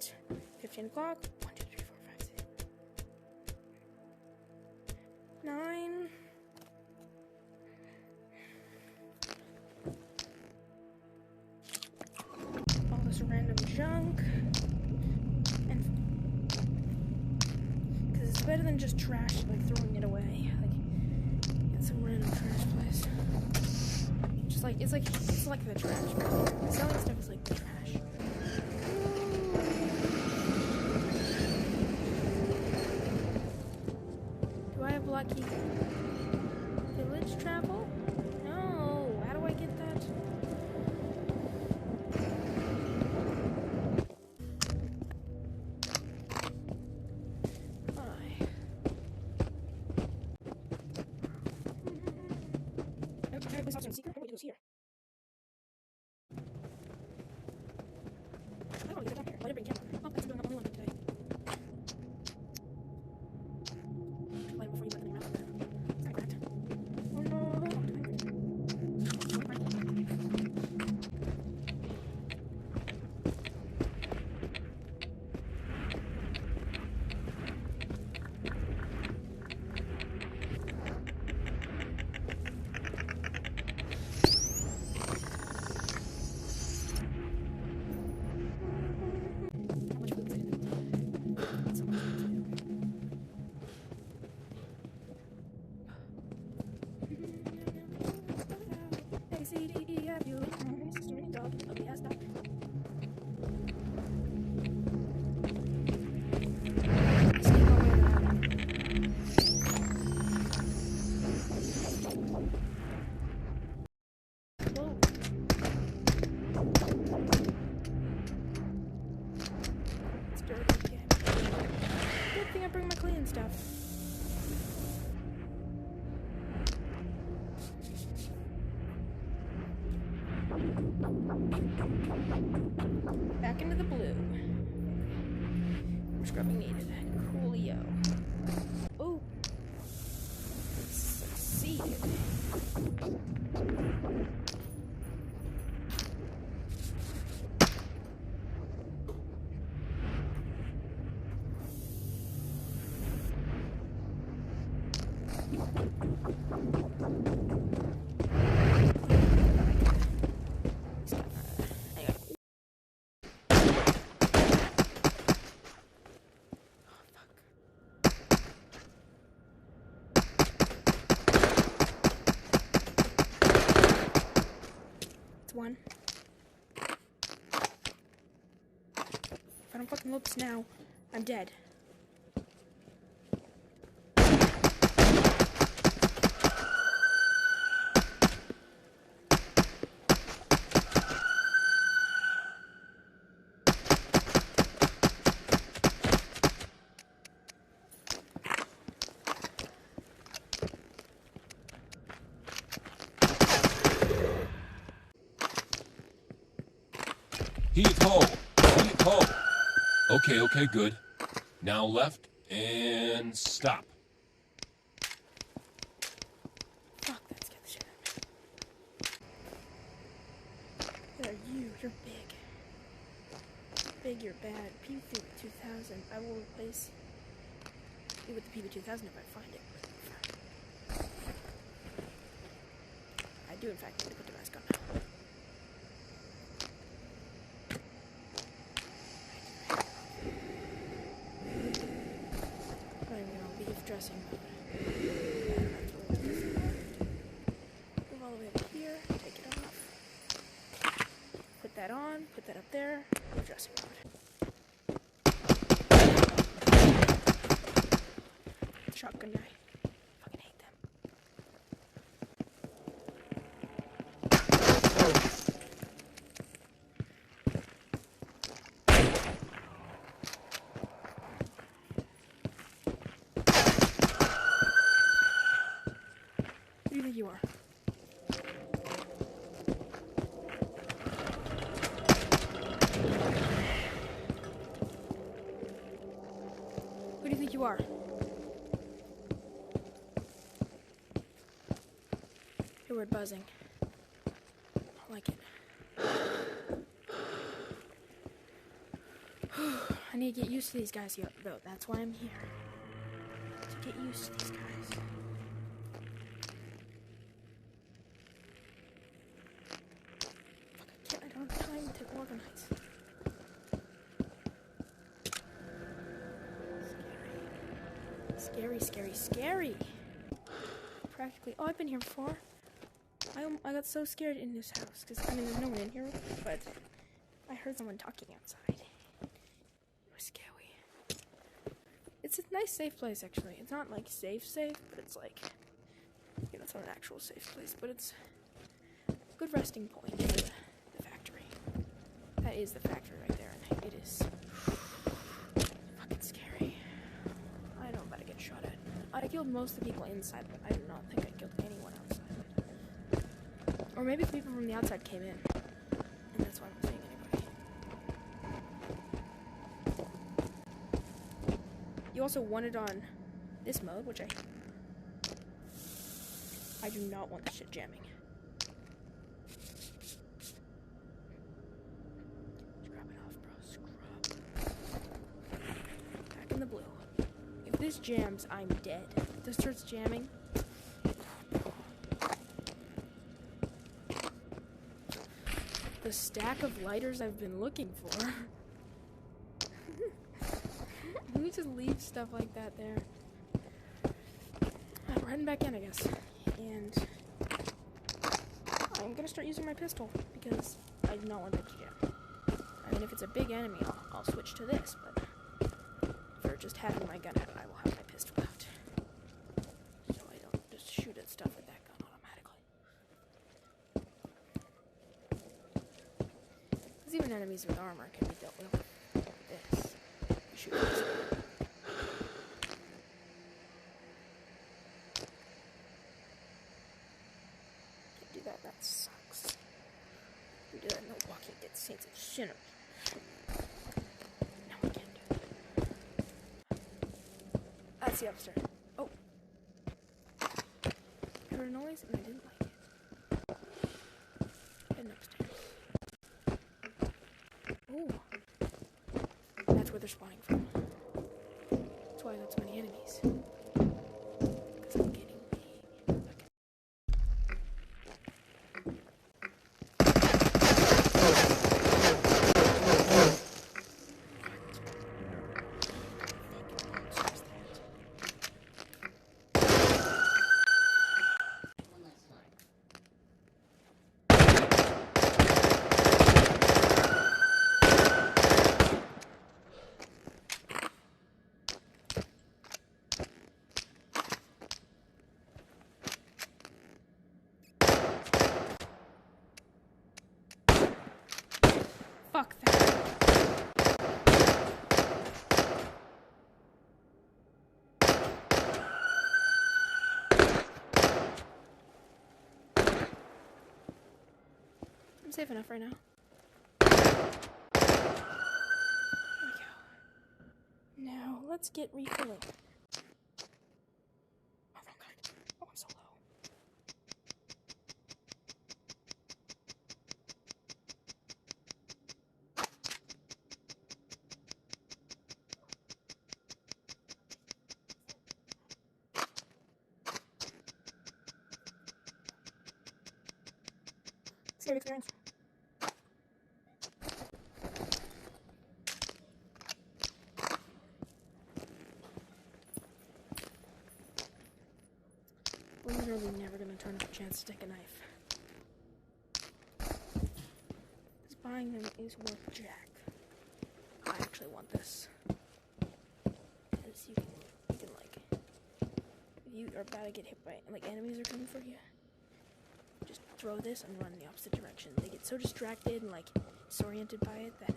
8, 15 o'clock, 1, 2, 3, 4, 5, 6, 9. All this random junk. And because it's better than just trash, like throwing it away. Like, get some random trash place. Just like, it's like the trash. Selling stuff is like the trash. Do I have lucky village travel? No. How do I get that? Why? Can I place also in secret? Wait, it goes here. I don't want to get it down here. Let it bring camera. Oh, that's doing up only one today. Light before you let them in your mouth. It's not cracked. Oh no. I bring my cleaning stuff. Back into the blue. Scrubbing needed. Coolio. Oh. Succeeded. One. If I don't fucking load this now, I'm dead. Heave ho! Heave ho! Okay, good. Now left and stop. Fuck, that scared the shit out of me. Who are you? You're big. Big, you're bad. PB2000. I will replace you with the PB2000 if I find it. I do, in fact, need to put the mask on now. Dressing mode. Move all the way up here, take it off. Put that on, put that up there, dressing mode. Shotgun guy. Fucking hate them. Who do you think you are? Who do you think you are? Your word buzzing. I don't like it. I need to get used to these guys here, though. That's why I'm here. To get used to these guys. Fuck, I don't have time to organize. Scary, scary, scary. Practically. Oh, I've been here before. I got so scared in this house because I mean there's no one in here, but I heard someone talking outside. It was scary. It's a nice safe place actually. It's not like safe, but it's like, you know, it's not an actual safe place, but it's a good resting point for the factory. That is the factory right there, and it is fucking scary. I know I'm about to get shot at. I killed most of the people inside, but I do not think I killed anyone outside. Or maybe the people from the outside came in, and that's why I'm not seeing anybody. You also won it on this mode, which I do not want this shit jamming. Scrub it off, bro. Scrub. Back in the blue. If this jams, I'm dead. If this starts jamming. The stack of lighters I've been looking for. Let me just leave stuff like that there. We're heading back in, I guess. And I'm gonna start using my pistol because I do not want that to jam. I mean, if it's a big enemy, I'll switch to this, but for just having my gun out, I will have my pistol out. So I don't just shoot at stuff with that gun automatically. Because even enemies with armor can be dealt with this. You shoot this. Can't do that, that sucks. We do that in the Walking Dead Saints and Sinners. No, we can't do that. That's the upstairs. Oh. I heard a noise and I didn't like it. Heading upstairs. Ooh. That's where they're spawning from. That's why I got so many enemies. Because I'm getting big. Okay. Fuck that. I'm safe enough right now. There we go. Now, let's get refilling. Oh, wrong kind. Oh, I'm so low. Scary experience. We're literally never gonna turn up a chance to take a knife. Because buying them is worth jack. I actually want this. Because you can like, if you are about to get hit by, like, enemies are coming for you, just throw this and run in the opposite direction. They get so distracted and, like, disoriented by it that...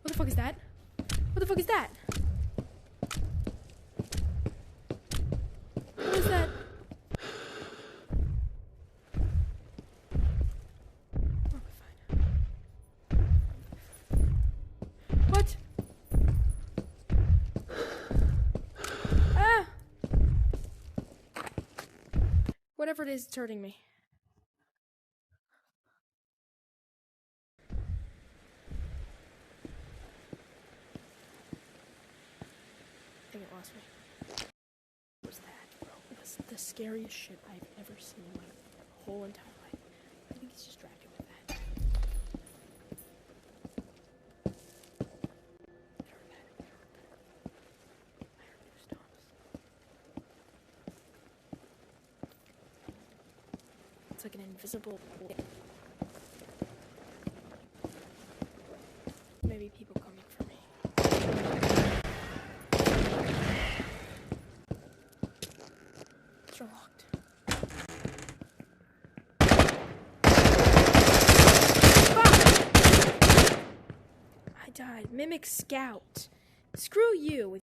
What the fuck is that? What the fuck is that? What is that? Oh, fine. What? Ah! Whatever it is, it's hurting me. scariest shit I've ever seen in my whole entire life. I think he's distracted with that. I heard footsteps. It's like an invisible pole. Maybe people coming for me. They're locked. Fuck! I died. Mimic Scout. Screw you.